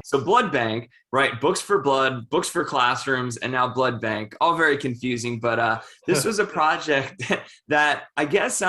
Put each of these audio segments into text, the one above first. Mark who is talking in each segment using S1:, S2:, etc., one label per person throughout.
S1: So Blood Bank, right? Books for blood, books for classrooms, and now Blood Bank. All very confusing, but this was a project that I guess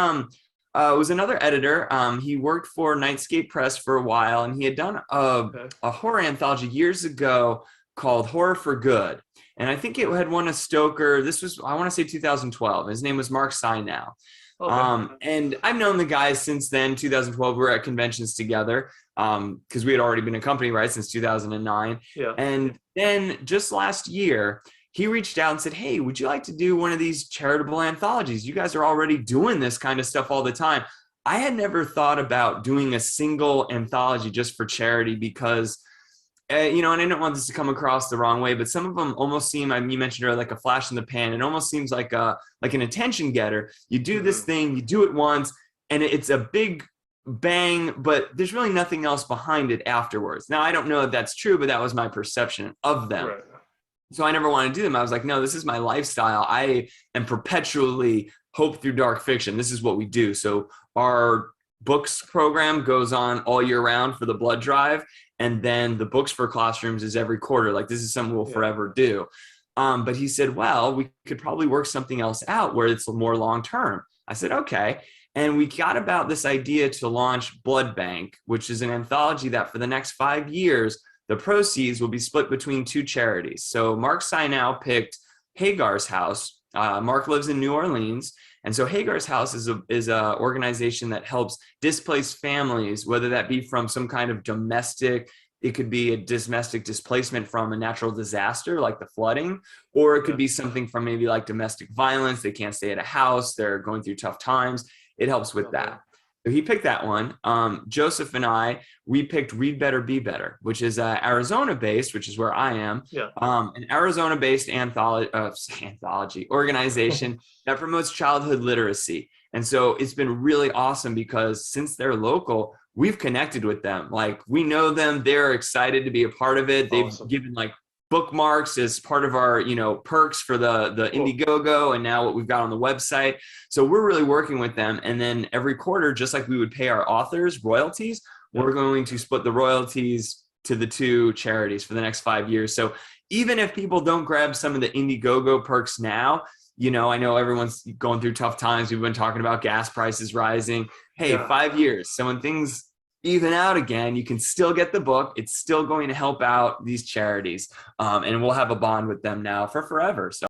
S1: was another editor. He worked for Nightscape Press for a while, and he had done
S2: Okay.
S1: a horror anthology years ago called Horror for Good. And I think it had won a Stoker. This was, I want to say 2012. His name was Marc Ciccarone.
S2: Okay.
S1: And I've known the guys since then, 2012. We were at conventions together because we had already been a company, right, since 2009.
S2: Yeah.
S1: And then just last year, he reached out and said, "Hey, would you like to do one of these charitable anthologies? You guys are already doing this kind of stuff all the time." I had never thought about doing a single anthology just for charity because and I don't want this to come across the wrong way, but some of them almost seem, I mean, you mentioned earlier, like a flash in the pan. It almost seems like an attention getter. You do this thing, you do it once, and it's a big bang, but there's really nothing else behind it afterwards. Now, I don't know if that's true, but that was my perception of them.
S2: Right.
S1: So I never wanted to do them. I was like, no, this is my lifestyle. I am perpetually hope through dark fiction. This is what we do. So our books program goes on all year round for the blood drive. And then the books for classrooms is every quarter. Like, this is something we'll forever do. But he said, well, we could probably work something else out where it's more long-term. I said, okay. And we got about this idea to launch Blood Bank, which is an anthology that for the next 5 years, the proceeds will be split between two charities. So Marc Ciccarone picked Hagar's House. Marc lives in New Orleans. And so Hagar's House is a organization that helps displaced families, whether that be from some kind of domestic, it could be a domestic displacement from a natural disaster like the flooding, or it could be something from maybe like domestic violence. They can't stay at a house. They're going through tough times. It helps with that. So he picked that one. Joseph and I, we picked Read Better, Be Better, which is Arizona-based, which is where I am.
S2: Yeah.
S1: An Arizona-based anthology organization that promotes childhood literacy. And so it's been really awesome because since they're local, we've connected with them. Like, we know them. They're excited to be a part of it. They've given like bookmarks as part of our, perks for the Indiegogo and now what we've got on the website. So we're really working with them. And then every quarter, just like we would pay our authors royalties, we're going to split the royalties to the two charities for the next 5 years. So even if people don't grab some of the Indiegogo perks now, I know everyone's going through tough times. We've been talking about gas prices rising. Hey, 5 years. So when things even out again, you can still get the book. It's still going to help out these charities. And we'll have a bond with them now for forever. So